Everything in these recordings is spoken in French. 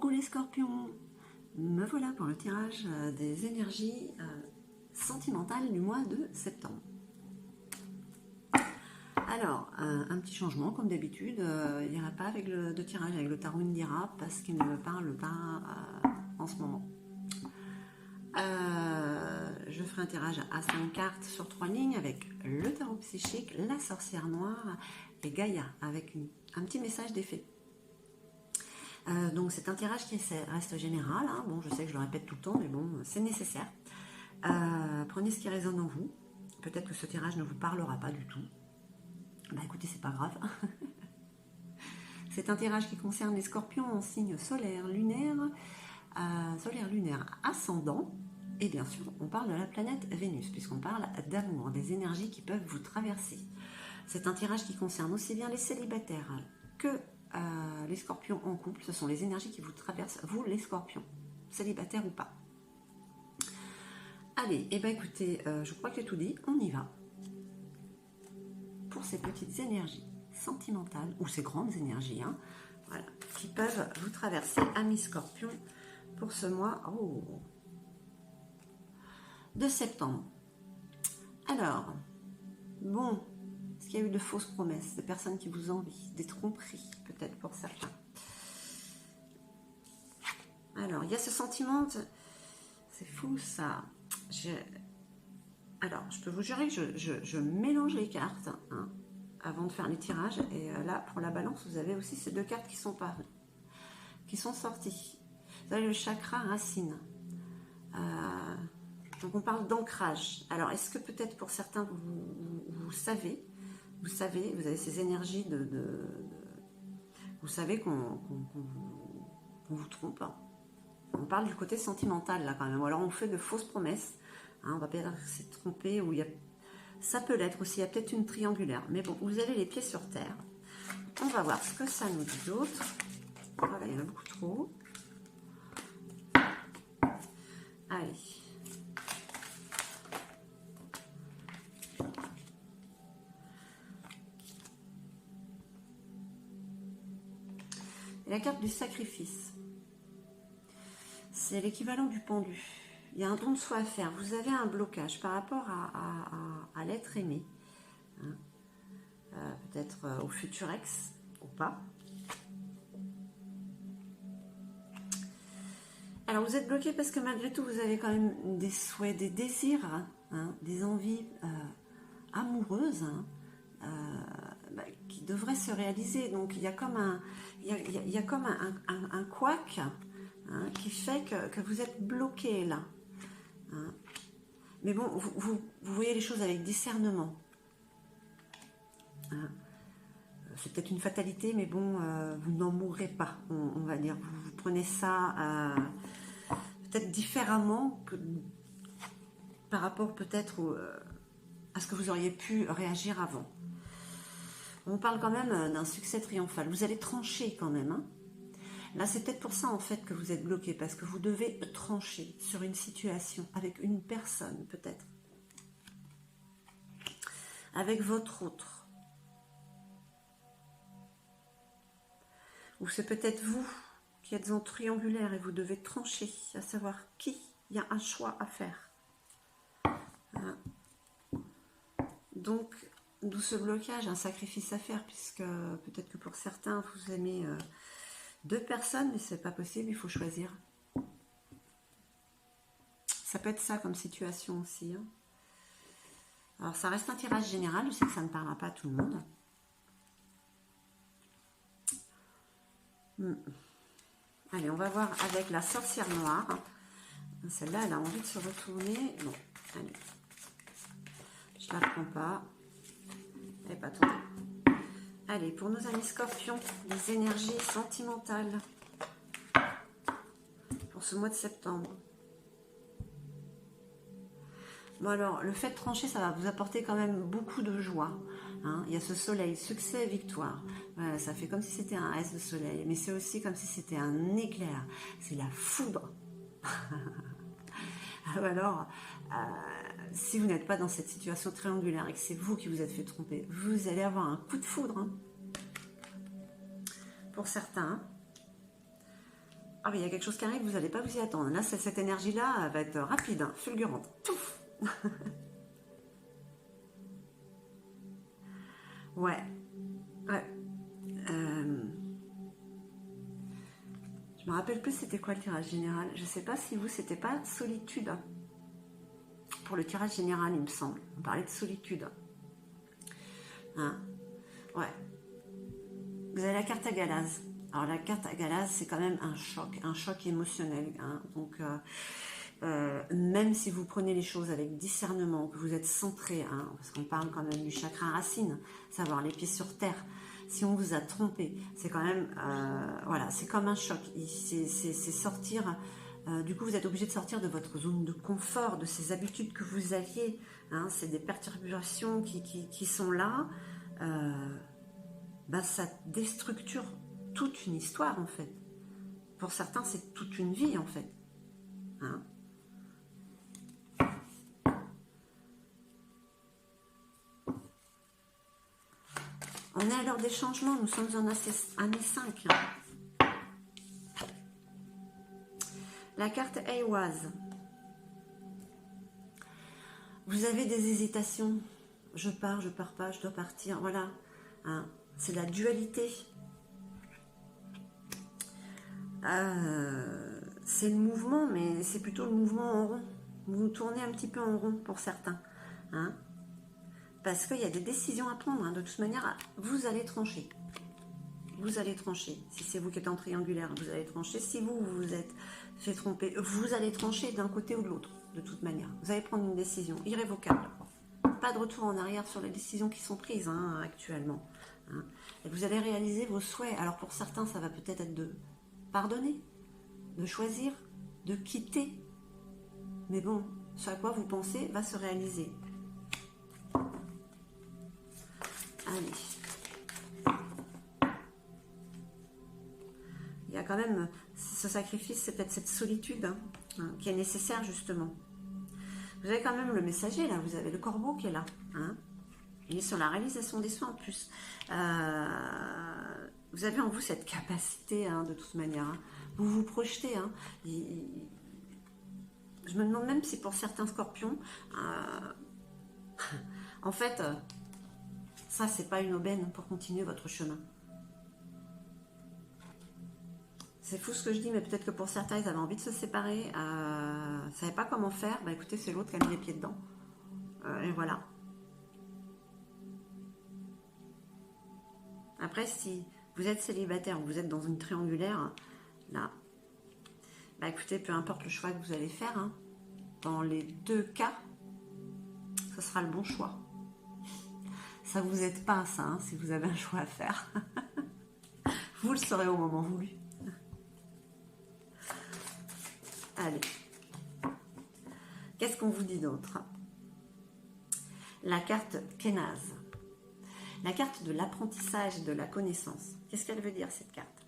Coucou les scorpions, me voilà pour le tirage des énergies sentimentales du mois de septembre. Alors, un petit changement comme d'habitude, il n'y aura pas avec de tirage avec le tarot Indira parce qu'il ne me parle pas en ce moment. Je ferai un tirage à 5 cartes sur 3 lignes avec le tarot psychique, la sorcière noire et Gaïa avec un petit message d'effet. Donc c'est un tirage qui reste général, hein. Bon, je sais que je le répète tout le temps, mais bon, c'est nécessaire. Prenez ce qui résonne en vous. Peut-être que ce tirage ne vous parlera pas du tout. Bah écoutez, c'est pas grave. C'est un tirage qui concerne les scorpions en signe solaire, lunaire, ascendant. Et bien sûr, on parle de la planète Vénus, puisqu'on parle d'amour, des énergies qui peuvent vous traverser. C'est un tirage qui concerne aussi bien les célibataires que les scorpions en couple. Ce sont les énergies qui vous traversent, vous les scorpions, célibataires ou pas. Allez, et ben écoutez, je crois que j'ai tout dit, on y va. Pour ces petites énergies sentimentales, ou ces grandes énergies, hein, voilà, qui peuvent vous traverser, amis scorpions, pour ce mois de septembre. Alors, bon, est-ce qu'il y a eu de fausses promesses, de personnes qui vous envient, des tromperies, peut-être pour certains. Alors, il y a ce sentiment, c'est fou ça. Alors, je peux vous jurer que je mélange les cartes hein, avant de faire les tirages. Et là, pour la balance, vous avez aussi ces deux cartes qui sont sorties. Vous avez le chakra racine. Donc, on parle d'ancrage. Alors, est-ce que peut-être pour certains, vous savez, vous avez ces énergies vous savez qu'on vous trompe. On parle du côté sentimental, là, quand même. Ou alors, on fait de fausses promesses. Hein, on va pas dire que c'est trompé, ou ça peut l'être aussi. Il y a peut-être une triangulaire. Mais bon, vous avez les pieds sur terre. On va voir ce que ça nous dit d'autre. Voilà, il y en a beaucoup trop. Allez. Et la carte du sacrifice. C'est l'équivalent du pendu. Il y a un don de soi à faire. Vous avez un blocage par rapport à l'être aimé. Hein. Peut-être au futur ex ou pas. Alors vous êtes bloqué parce que malgré tout vous avez quand même des souhaits, des désirs, hein, des envies amoureuses qui devraient se réaliser. Donc il y a comme un couac hein, qui fait que vous êtes bloqué là. Hein. Mais bon, vous voyez les choses avec discernement. Hein. C'est peut-être une fatalité, mais bon, vous n'en mourrez pas, on va dire. Vous prenez ça peut-être différemment que par rapport peut-être à ce que vous auriez pu réagir avant. On parle quand même d'un succès triomphal. Vous allez trancher quand même. Hein. Là, c'est peut-être pour ça en fait que vous êtes bloqué, parce que vous devez trancher sur une situation avec une personne peut-être, avec votre autre. Ou c'est peut-être vous qui êtes en triangulaire et vous devez trancher, à savoir qui. Il y a un choix à faire. Voilà. Donc, d'où ce blocage, un sacrifice à faire, puisque peut-être que pour certains, vous aimez deux personnes, mais c'est pas possible, il faut choisir. Ça peut être ça comme situation aussi. Hein. Alors, ça reste un tirage général, je sais que ça ne parlera pas à tout le monde. Allez, on va voir avec la sorcière noire. Celle-là, elle a envie de se retourner. Bon, allez. Je la prends pas. Elle n'est pas tombée. Allez, pour nos amis scorpions, des énergies sentimentales pour ce mois de septembre. Bon alors, le fait de trancher, ça va vous apporter quand même beaucoup de joie. Hein. Il y a ce soleil, succès, victoire. Voilà, ça fait comme si c'était un S de soleil, mais c'est aussi comme si c'était un éclair. C'est la foudre. Alors, si vous n'êtes pas dans cette situation triangulaire et que c'est vous qui vous êtes fait tromper, vous allez avoir un coup de foudre. Hein. Pour certains. Ah oui, il y a quelque chose qui arrive, vous n'allez pas vous y attendre. Là, cette énergie-là va être rapide, hein, fulgurante. Pouf. Ouais. Ouais. Je me rappelle plus c'était quoi le tirage général. Je sais pas si vous, c'était pas solitude. Pour le tirage général, il me semble. On parlait de solitude. Hein? Ouais. Vous avez la carte à Galaz. Alors la carte à Galaz, c'est quand même un choc émotionnel. Hein? Donc même si vous prenez les choses avec discernement, que vous êtes centré, hein, parce qu'on parle quand même du chakra racine, savoir les pieds sur terre. Si on vous a trompé, c'est quand même, voilà, c'est comme un choc. C'est sortir. Du coup, vous êtes obligé de sortir de votre zone de confort, de ces habitudes que vous aviez. Hein, c'est des perturbations qui sont là. Bah, ça déstructure toute une histoire en fait. Pour certains, c'est toute une vie en fait. Hein? On est à l'heure des changements, nous sommes en année 5. La carte Ayaz. Vous avez des hésitations. Je pars pas, je dois partir. Voilà. Hein? C'est la dualité. C'est le mouvement, mais c'est plutôt le mouvement en rond. Vous tournez un petit peu en rond pour certains. Hein? Parce qu'il y a des décisions à prendre. Hein. De toute manière, vous allez trancher. Vous allez trancher. Si c'est vous qui êtes en triangulaire, vous allez trancher. Si vous vous êtes fait tromper, vous allez trancher d'un côté ou de l'autre. De toute manière, vous allez prendre une décision irrévocable. Pas de retour en arrière sur les décisions qui sont prises hein, actuellement. Hein. Et vous allez réaliser vos souhaits. Alors pour certains, ça va peut-être être de pardonner, de choisir, de quitter. Mais bon, ce à quoi vous pensez va se réaliser. Allez. Il y a quand même ce sacrifice, c'est peut-être cette solitude hein, qui est nécessaire justement. Vous avez quand même le messager là, vous avez le corbeau qui est là. Hein. Il est sur la réalisation des soins en plus. Vous avez en vous cette capacité hein, de toute manière. Hein. Vous vous projetez. Hein. Je me demande même si pour certains scorpions, en fait, ça c'est pas une aubaine pour continuer votre chemin. C'est fou ce que je dis, mais peut-être que pour certains, ils avaient envie de se séparer, ne savaient pas comment faire. Bah écoutez, c'est l'autre qui a mis les pieds dedans. Et voilà. Après, si vous êtes célibataire ou vous êtes dans une triangulaire, là, bah écoutez, peu importe le choix que vous allez faire, hein, dans les deux cas, ce sera le bon choix. Ça vous aide pas, ça, hein, si vous avez un choix à faire. Vous le saurez au moment voulu. Allez. Qu'est-ce qu'on vous dit d'autre? La carte Kenaz. La carte de l'apprentissage et de la connaissance. Qu'est-ce qu'elle veut dire cette carte?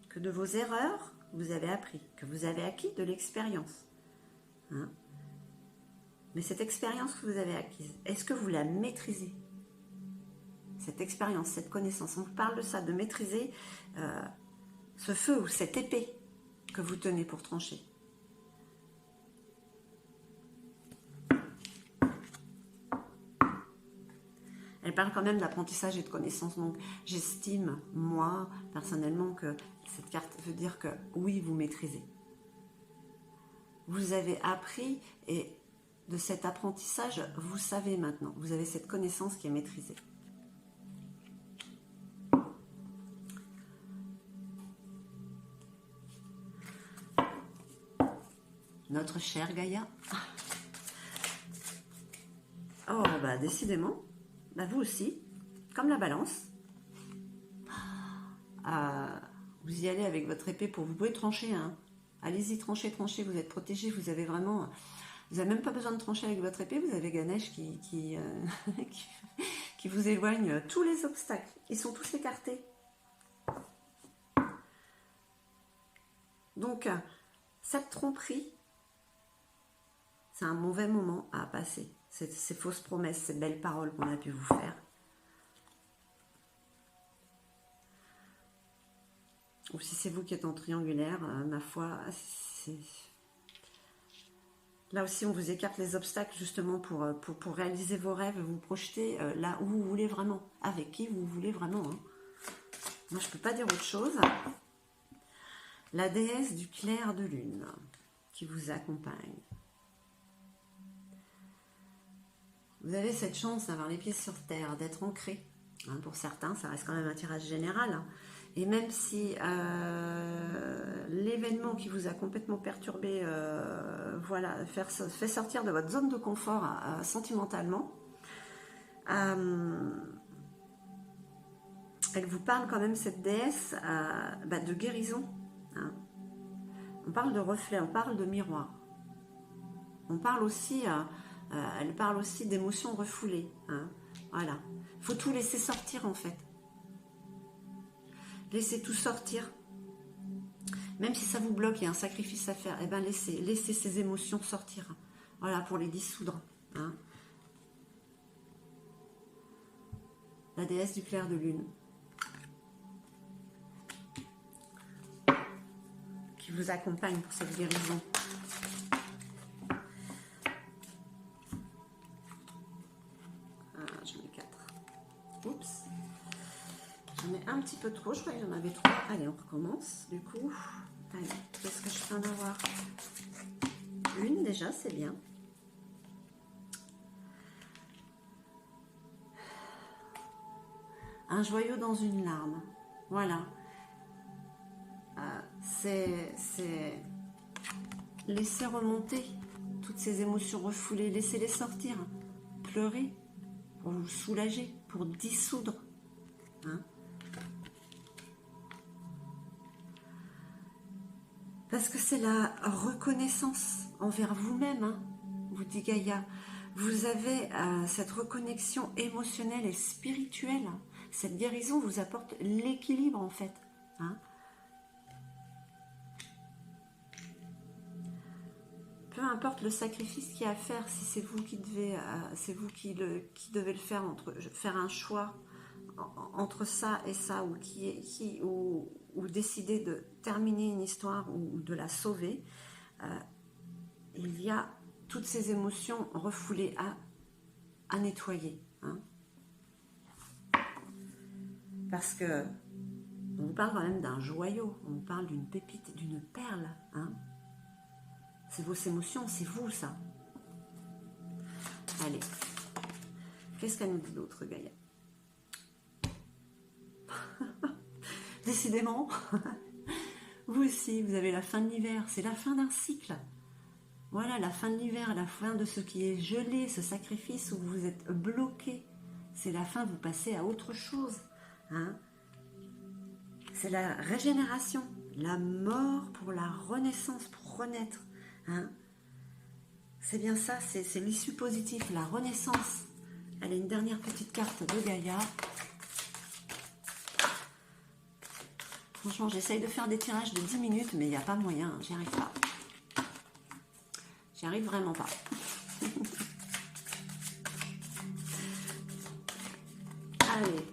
Que de vos erreurs, vous avez appris. Que vous avez acquis de l'expérience. Hein? Mais cette expérience que vous avez acquise, est-ce que vous la maîtrisez? Cette expérience, cette connaissance. On vous parle de ça, de maîtriser ce feu ou cette épée que vous tenez pour trancher. Elle parle quand même d'apprentissage et de connaissance. Donc, j'estime, moi, personnellement, que cette carte veut dire que oui, vous maîtrisez. Vous avez appris et de cet apprentissage, vous savez maintenant. Vous avez cette connaissance qui est maîtrisée. Notre chère Gaïa. Oh, bah, décidément. Bah, vous aussi, comme la balance, vous y allez avec votre épée pour vous pouvez trancher. Hein. Allez-y, tranchez, vous êtes protégé, vous avez vraiment... Vous n'avez même pas besoin de trancher avec votre épée, vous avez Ganesh qui vous éloigne tous les obstacles. Ils sont tous écartés. Donc, cette tromperie, c'est un mauvais moment à passer. Ces fausses promesses, ces belles paroles qu'on a pu vous faire. ou si c'est vous qui êtes en triangulaire, ma foi, là aussi on vous écarte les obstacles justement pour réaliser vos rêves, vous projeter là où vous voulez vraiment, avec qui vous voulez vraiment. Hein. Moi je ne peux pas dire autre chose. La déesse du clair de lune qui vous accompagne. Vous avez cette chance d'avoir les pieds sur terre, d'être ancré. Hein, pour certains, ça reste quand même un tirage général. Hein. Et même si l'événement qui vous a complètement perturbé voilà, fait sortir de votre zone de confort sentimentalement, elle vous parle quand même, cette déesse, de guérison. Hein. On parle de reflet, on parle de miroir. On parle aussi, elle parle aussi d'émotions refoulées. Hein. Voilà. Il faut tout laisser sortir en fait. Laissez tout sortir. Même si ça vous bloque, il y a un sacrifice à faire, eh ben laissez ces émotions sortir. Voilà, pour les dissoudre. Hein. La déesse du clair de lune. Qui vous accompagne pour cette guérison. J'en ai 4. Oups. J'en ai un petit peu trop, je crois qu'il y en avait 3. Allez, on recommence du coup. Allez, qu'est-ce que je peux en avoir? Une déjà, c'est bien. Un joyau dans une larme. Voilà. C'est laisser remonter toutes ces émotions refoulées, laissez-les sortir. Pleurer pour vous soulager, pour dissoudre. Hein. Parce que c'est la reconnaissance envers vous-même, hein, vous dit Gaïa. Vous avez cette reconnexion émotionnelle et spirituelle. Cette guérison vous apporte l'équilibre en fait. Hein. Peu importe le sacrifice qu'il y a à faire, si c'est vous qui devez, devez le faire, faire un choix entre ça et ça, ou décider de terminer une histoire ou de la sauver, il y a toutes ces émotions refoulées à nettoyer. Hein. Parce que on vous parle quand même d'un joyau, on vous parle d'une pépite, d'une perle. Hein. C'est vos émotions, c'est vous ça. Allez, qu'est-ce qu'elle nous dit d'autre, Gaïa? Décidément, vous aussi, vous avez la fin de l'hiver, c'est la fin d'un cycle. Voilà, la fin de l'hiver, la fin de ce qui est gelé, ce sacrifice où vous êtes bloqué. C'est la fin, vous passez à autre chose. Hein. C'est la régénération, la mort pour la renaissance, pour renaître. Hein. C'est bien ça, c'est l'issue positive, la renaissance. Allez, une dernière petite carte de Gaïa. Franchement, j'essaye de faire des tirages de 10 minutes, mais il n'y a pas moyen, j'y arrive pas. J'y arrive vraiment pas. Allez.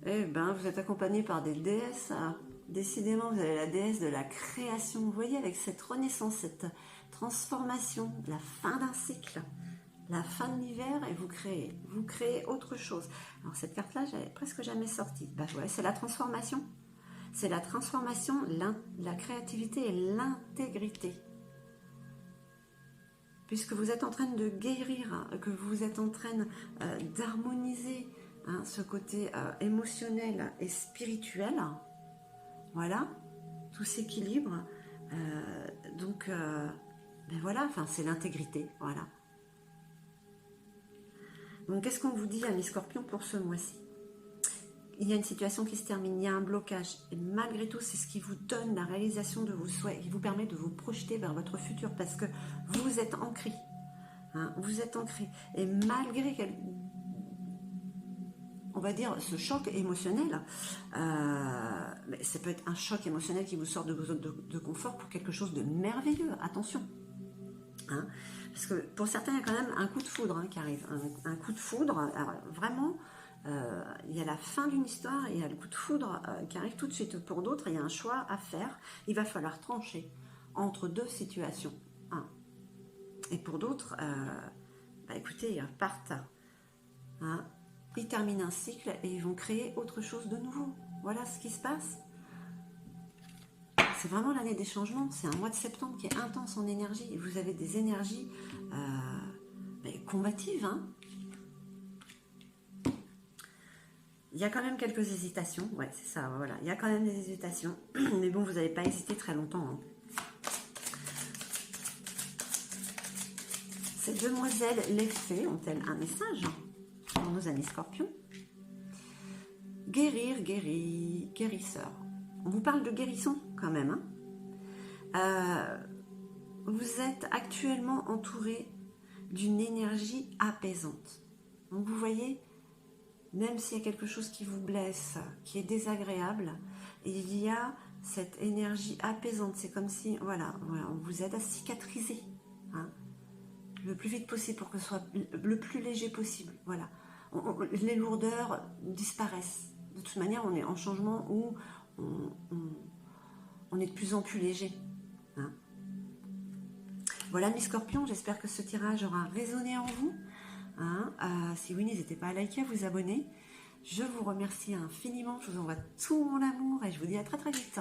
Eh ben, vous êtes accompagné par des déesses. Décidément, vous avez la déesse de la création. Vous voyez, avec cette renaissance, cette transformation, la fin d'un cycle, la fin de l'hiver, et vous créez autre chose. Alors, cette carte-là, j'avais presque jamais sorti. Ben, ouais, c'est la transformation. C'est la transformation, la créativité et l'intégrité. Puisque vous êtes en train de guérir, que vous êtes en train d'harmoniser hein, ce côté émotionnel et spirituel. Voilà, tout s'équilibre. Donc, ben voilà, enfin, c'est l'intégrité. Voilà. Donc, qu'est-ce qu'on vous dit, amis Scorpions, pour ce mois-ci? Il y a une situation qui se termine, il y a un blocage. Et malgré tout, c'est ce qui vous donne la réalisation de vos souhaits, qui vous permet de vous projeter vers votre futur, parce que vous êtes ancré. Hein, vous êtes ancré. Et malgré on va dire ce choc émotionnel, mais ça peut être un choc émotionnel qui vous sort de vos zones de confort pour quelque chose de merveilleux. Attention. Hein, parce que pour certains, il y a quand même un coup de foudre hein, qui arrive. Un coup de foudre, alors, vraiment... il y a la fin d'une histoire, il y a le coup de foudre qui arrive tout de suite. Pour d'autres, il y a un choix à faire. Il va falloir trancher entre deux situations. Hein. Et pour d'autres, bah écoutez, ils repartent. Hein. Ils terminent un cycle et ils vont créer autre chose de nouveau. Voilà ce qui se passe. C'est vraiment l'année des changements. C'est un mois de septembre qui est intense en énergie. Et vous avez des énergies combatives. Hein. Il y a quand même quelques hésitations. Ouais, c'est ça, voilà. Il y a quand même des hésitations. Mais bon, vous n'avez pas hésité très longtemps. Hein. Ces demoiselles, les fées, ont-elles un message pour nos amis scorpions? Guérir, guérisseur. On vous parle de guérison quand même. Hein. Vous êtes actuellement entouré d'une énergie apaisante. Donc vous voyez, même s'il y a quelque chose qui vous blesse, qui est désagréable, il y a cette énergie apaisante. C'est comme si, voilà, on vous aide à cicatriser. Hein, le plus vite possible pour que ce soit le plus léger possible. Voilà. Les lourdeurs disparaissent. De toute manière, on est en changement où on est de plus en plus léger. Hein. Voilà mes scorpions, j'espère que ce tirage aura résonné en vous. Hein. Si oui, n'hésitez pas à liker, à vous abonner. Je vous remercie infiniment, je vous envoie tout mon amour et je vous dis à très très vite.